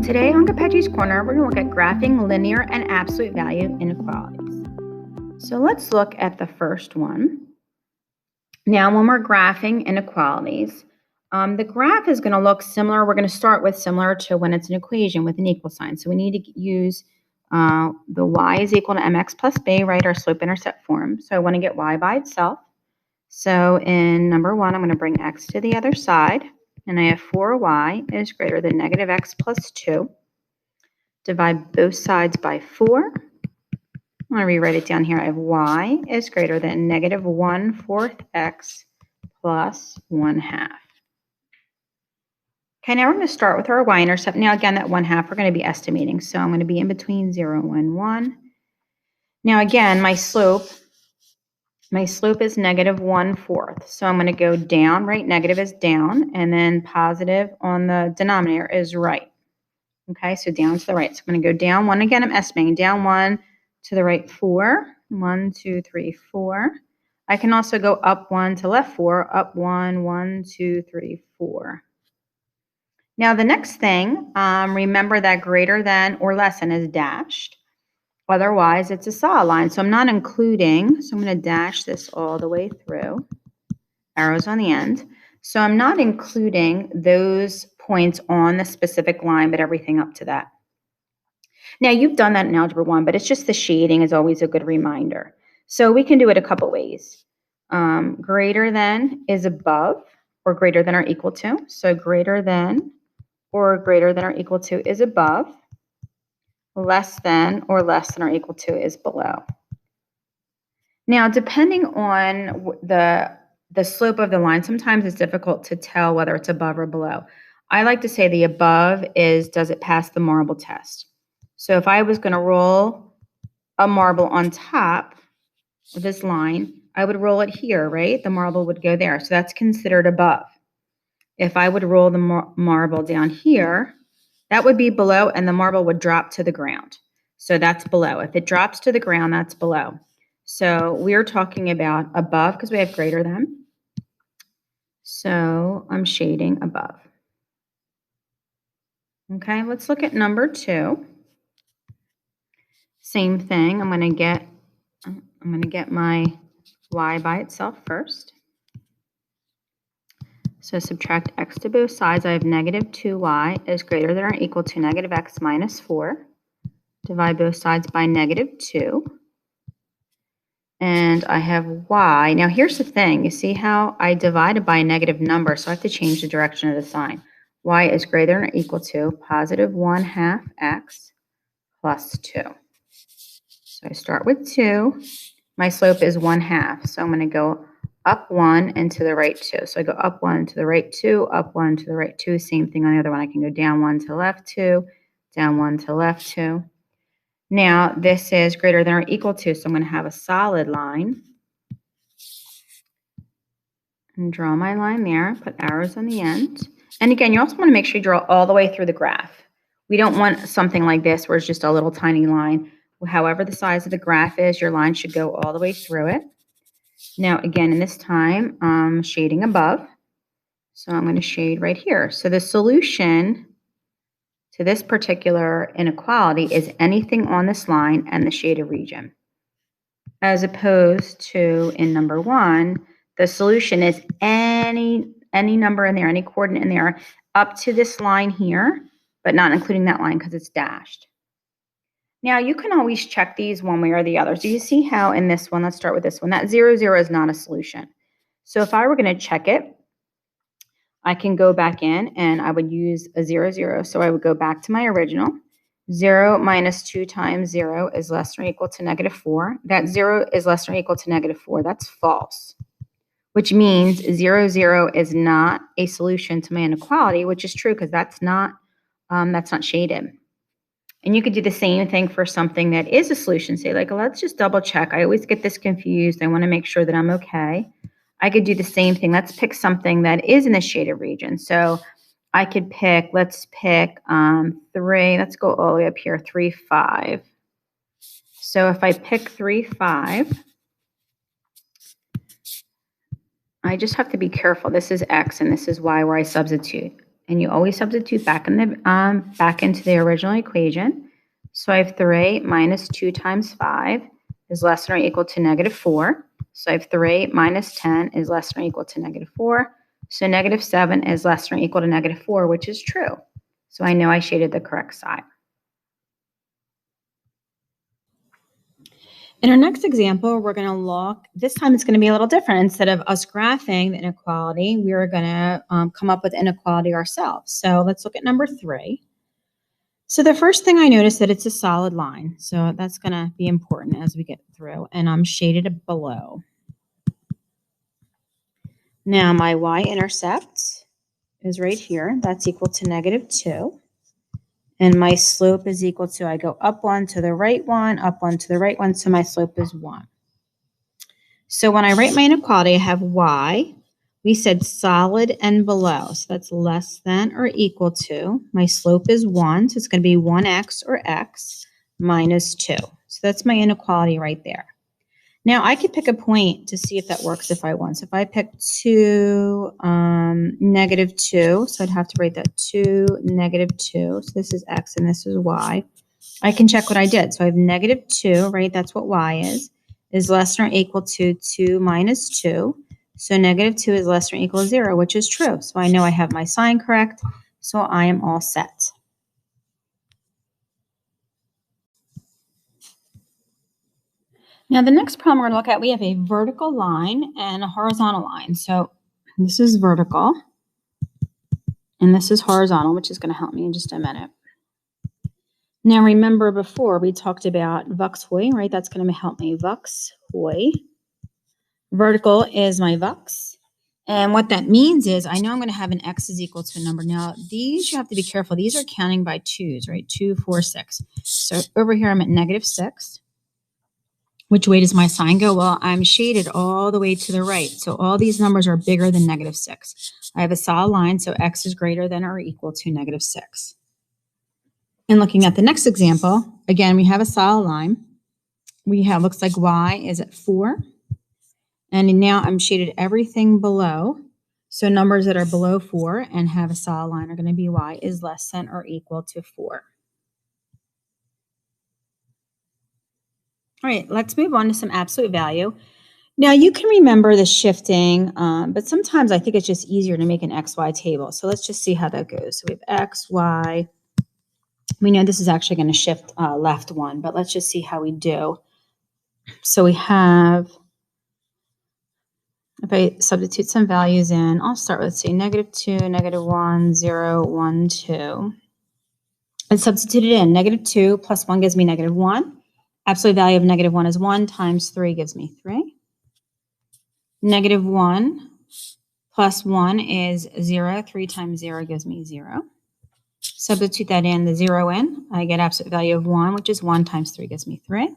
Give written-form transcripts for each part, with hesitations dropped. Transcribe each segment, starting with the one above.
Today on Capecchi's Corner, we're going to look at graphing linear and absolute value inequalities. So let's look at the first one. Now, when we're graphing inequalities, the graph is going to look similar. We're going to start with similar to when it's an equation with an equal sign. So we need to use the y is equal to mx plus b, right, our slope-intercept form. So I want to get y by itself. So in number one, I'm going to bring x to the other side. And I have 4y is greater than negative x plus 2. Divide both sides by 4. I'm going to rewrite it down here. I have y is greater than negative 1/4 x plus 1/2. Okay, now we're going to start with our y-intercept. Now, again, that 1/2 we're going to be estimating. So I'm going to be in between 0 and 1. Now, again, my slope is negative 1/4. So I'm going to go down, right? Negative is down, and then positive on the denominator is right. Okay, so down to the right. So I'm going to go down 1. Again, I'm estimating down 1 to the right 4. 1, 2, 3, 4. I can also go up 1 to left 4. Up 1, 1, 2, 3, 4. Now the next thing, remember that greater than or less than is dashed. Otherwise, it's a solid line. So I'm not including, so I'm going to dash this all the way through. Arrows on the end. So I'm not including those points on the specific line, but everything up to that. Now, you've done that in Algebra 1, but it's just the shading is always a good reminder. So we can do it a couple ways. Greater than is above or greater than or equal to. So greater than or greater than or equal to is above. Less than or equal to is below. Now, depending on the slope of the line, sometimes it's difficult to tell whether it's above or below. I like to say the above is, does it pass the marble test? So if I was going to roll a marble on top of this line, I would roll it here, right? The marble would go there. So that's considered above. If I would roll the marble down here, that would be below, and the marble would drop to the ground. So that's below. If it drops to the ground, that's below. So we're talking about above because we have greater than. So I'm shading above. Okay, let's look at number 2. Same thing. I'm going to get my y by itself first. So subtract x to both sides. I have negative 2y is greater than or equal to negative x minus 4. Divide both sides by negative 2. And I have y. Now here's the thing. You see how I divided by a negative number, so I have to change the direction of the sign. Y is greater than or equal to positive 1/2 x plus 2. So I start with 2. My slope is 1/2. So I'm going to go up 1 and to the right 2. So I go up 1 to the right 2, up 1 to the right 2. Same thing on the other one. I can go down 1 to the left 2, down 1 to the left 2. Now this is greater than or equal to, so I'm going to have a solid line. And draw my line there, put arrows on the end. And again, you also want to make sure you draw all the way through the graph. We don't want something like this where it's just a little tiny line. However the size of the graph is, your line should go all the way through it. Now, again, in this time, I'm shading above. So I'm going to shade right here. So the solution to this particular inequality is anything on this line and the shaded region. As opposed to in number 1, the solution is any number in there, any coordinate in there, up to this line here, but not including that line because it's dashed. Now, you can always check these one way or the other. So you see how in this one, let's start with this one, that 0, 0 is not a solution. So if I were going to check it, I can go back in and I would use a 0, 0. So I would go back to my original. 0 minus 2 times 0 is less than or equal to negative 4. That 0 is less than or equal to negative 4. That's false, which means 0, 0 is not a solution to my inequality, which is true because that's not shaded. And you could do the same thing for something that is a solution. Say, like, let's just double check. I always get this confused. I want to make sure that I'm okay. I could do the same thing. Let's pick something that is in the shaded region. So I could pick, let's pick 3. Let's go all the way up here, 3, 5. So if I pick 3, 5, I just have to be careful. This is x and this is y where I substitute. And you always substitute back into the original equation. So I have 3 minus 2 times 5 is less than or equal to negative 4. So I have 3 minus 10 is less than or equal to negative 4. So negative 7 is less than or equal to negative 4, which is true. So I know I shaded the correct side. In our next example, we're going to look, this time it's going to be a little different. Instead of us graphing the inequality, we are going to come up with inequality ourselves. So let's look at number 3. So the first thing I noticed that it's a solid line. So that's going to be important as we get through. And I'm shaded below. Now my y-intercept is right here. That's equal to negative 2. And my slope is equal to, I go up 1 to the right 1, up 1 to the right 1, so my slope is 1. So when I write my inequality, I have y. We said solid and below, so that's less than or equal to. My slope is 1, so it's going to be 1x or x minus 2. So that's my inequality right there. Now, I could pick a point to see if that works if I want. So if I pick 2, negative 2, so I'd have to write that 2, negative 2. So this is x and this is y. I can check what I did. So I have negative 2, right? That's what y is less than or equal to 2 minus 2. So negative 2 is less than or equal to 0, which is true. So I know I have my sign correct. So I am all set. Now, the next problem we're going to look at, we have a vertical line and a horizontal line. So this is vertical, and this is horizontal, which is going to help me in just a minute. Now, remember before we talked about vuxhoy, right? That's going to help me. Vuxhoy. Vertical is my vux. And what that means is I know I'm going to have an x is equal to a number. Now, these you have to be careful. These are counting by 2s, right? 2, 4, 6. So over here I'm at negative 6. Which way does my sign go? Well, I'm shaded all the way to the right. So all these numbers are bigger than negative 6. I have a solid line, so x is greater than or equal to negative 6. And looking at the next example, again, we have a solid line. We have, looks like y is at 4. And now I'm shaded everything below. So numbers that are below 4 and have a solid line are going to be y is less than or equal to 4. All right, let's move on to some absolute value. Now, you can remember the shifting, but sometimes I think it's just easier to make an XY table. So let's just see how that goes. So we have X, Y. We know this is actually going to shift left 1, but let's just see how we do. So we have, if I substitute some values in, I'll start with, say, negative 2, negative 1, 0, 1, 2. And substitute it in. Negative 2 plus 1 gives me negative 1. Absolute value of negative 1 is 1 times 3 gives me 3. Negative 1 plus 1 is 0. 3 times 0 gives me 0. Substitute that in, the 0 in. I get absolute value of 1, which is 1 times 3 gives me 3.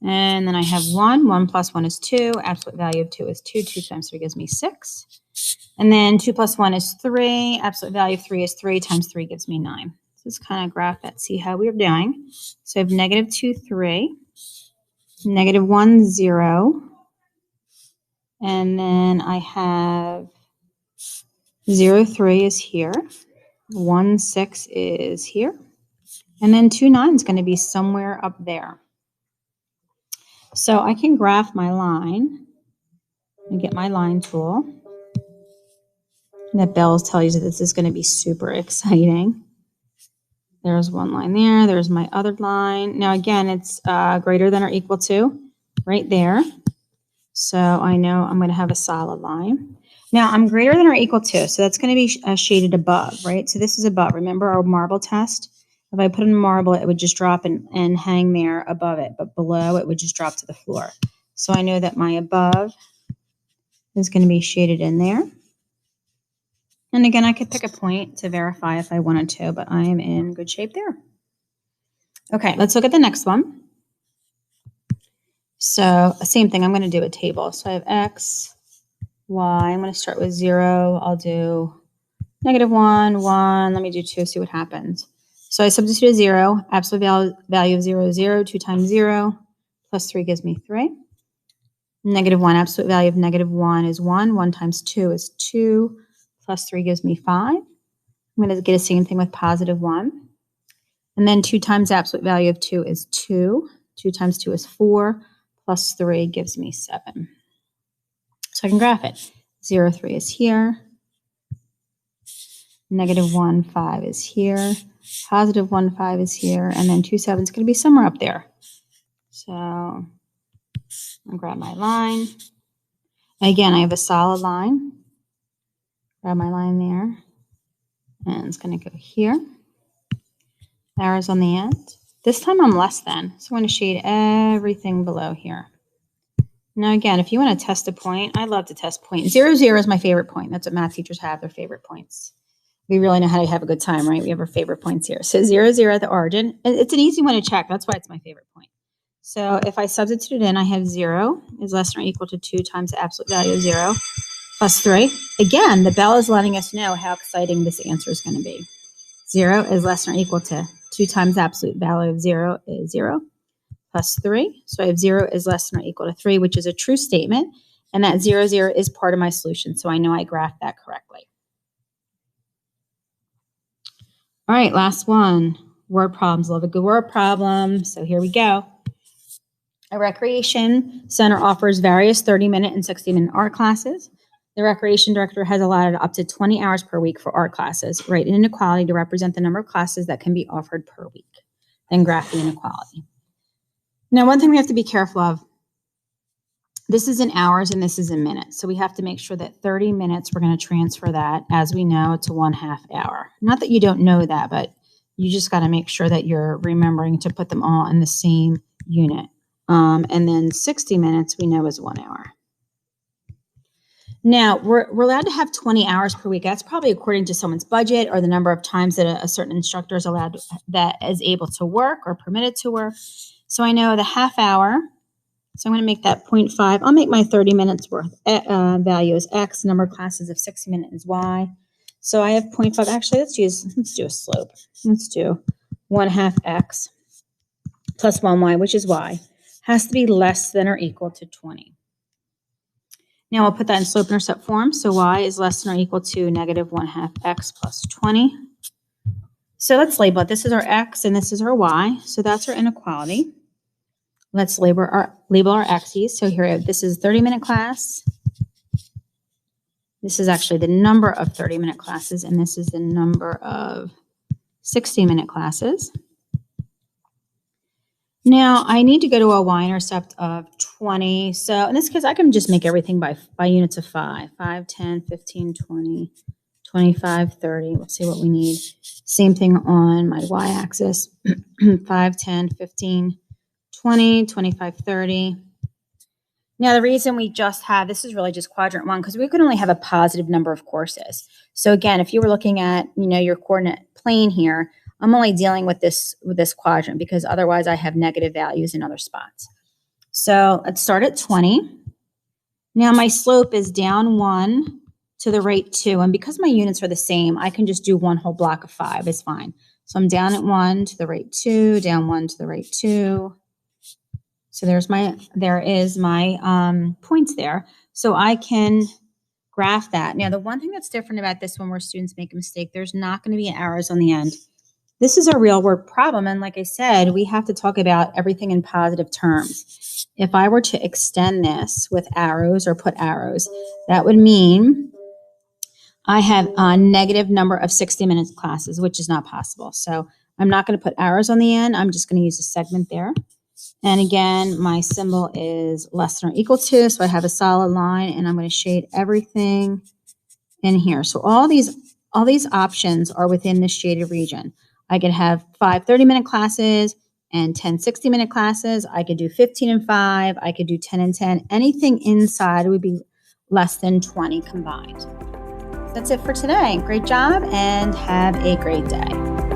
And then I have 1. 1 plus 1 is 2. Absolute value of 2 is 2. 2 times 3 gives me 6. And then 2 plus 1 is 3. Absolute value of 3 is 3 times 3 gives me 9. So let's kind of graph that, see how we're doing. So I have negative 2, 3. Negative 1, 0. And then I have 0, 3 is here. 1, 6 is here. And then 2, 9 is going to be somewhere up there. So I can graph my line and get my line tool. And that bell tells you that this is going to be super exciting. There's one line there. There's my other line. Now, again, it's greater than or equal to right there. So I know I'm going to have a solid line. Now, I'm greater than or equal to, so that's going to be shaded above, right? So this is above. Remember our marble test? If I put in a marble, it would just drop and hang there above it, but below it would just drop to the floor. So I know that my above is going to be shaded in there. And again, I could pick a point to verify if I wanted to, but I am in good shape there. Okay, let's look at the next one. So same thing, I'm going to do a table. So I have X, Y. I'm going to start with 0. I'll do negative 1, 1. Let me do 2, see what happens. So I substitute a 0. Absolute value of 0 is 0. 2 times 0 plus 3 gives me 3. Negative 1. Absolute value of negative 1 is 1. 1 times 2 is 2. Plus 3 gives me 5. I'm going to get the same thing with positive 1. And then 2 times absolute value of 2 is 2. 2 times 2 is 4, plus 3 gives me 7. So I can graph it. 0, 3 is here. Negative 1, 5 is here. Positive 1, 5 is here. And then 2, 7 is going to be somewhere up there. So I'll grab my line. Again, I have a solid line. Grab my line there. And it's going to go here. Arrows on the end. This time I'm less than. So I'm going to shade everything below here. Now again, if you want to test a point, I love to test point. 0, 0 is my favorite point. That's what math teachers have, their favorite points. We really know how to have a good time, right? We have our favorite points here. So 0, 0 at the origin. It's an easy one to check. That's why it's my favorite point. So if I substitute it in, I have 0 is less than or equal to 2 times the absolute value of 0 plus 3. Again, the bell is letting us know how exciting this answer is going to be. 0 is less than or equal to 2 times the absolute value of 0 is 0 plus 3. So I have 0 is less than or equal to 3, which is a true statement. And that 0, 0 is part of my solution. So I know I graphed that correctly. All right, last one. Word problems. Love a good word problem. So here we go. A recreation center offers various 30-minute and 60-minute art classes. The recreation director has allotted up to 20 hours per week for art classes. Write an inequality to represent the number of classes that can be offered per week. Then graph the inequality. Now, one thing we have to be careful of, this is in hours and this is in minutes. So we have to make sure that 30 minutes, we're going to transfer that, as we know, to 1/2 hour. Not that you don't know that, but you just got to make sure that you're remembering to put them all in the same unit. And then 60 minutes, we know is 1 hour. Now, we're allowed to have 20 hours per week. That's probably according to someone's budget or the number of times that a certain instructor is allowed that is able to work or permitted to work. So I know the 1/2 hour. So I'm going to make that 0.5. I'll make my 30 minutes worth value is X. Number of classes of 60 minutes is Y. So I have 0.5. Actually, let's do a slope. Let's do 1/2 X plus 1Y, which is Y. Has to be less than or equal to 20. Now I'll put that in slope-intercept form. So Y is less than or equal to negative 1/2 X plus 20. So let's label it. This is our X and this is our Y. So that's our inequality. Let's label our X's. So here, this is 30-minute class. This is actually the number of 30-minute classes, and this is the number of 60-minute classes. Now, I need to go to a y-intercept of 20. So in this case, I can just make everything by units of 5. 5, 10, 15, 20, 25, 30. We'll see what we need. Same thing on my y-axis. 5, 10, 15, 20, 25, 30. Now, the reason we just have, this is really just quadrant 1, because we can only have a positive number of courses. So again, if you were looking at, your coordinate plane here, I'm only dealing with this quadrant because otherwise I have negative values in other spots. So let's start at 20. Now my slope is down 1 to the right 2. And because my units are the same, I can just do one whole block of 5. It's fine. So I'm down at 1 to the right 2, down 1 to the right 2. So there is my points there. So I can graph that. Now, the one thing that's different about this one where students make a mistake, there's not going to be arrows on the end. This is a real world problem. And like I said, we have to talk about everything in positive terms. If I were to extend this with arrows or put arrows, that would mean I have a negative number of 60 minutes classes, which is not possible. So I'm not going to put arrows on the end. I'm just going to use a segment there. And again, my symbol is less than or equal to, so I have a solid line, and I'm going to shade everything in here. So all these options are within this shaded region. I could have 5 30-minute classes and 10 60-minute classes. I could do 15 and 5. I could do 10 and 10. Anything inside would be less than 20 combined. That's it for today. Great job, and have a great day.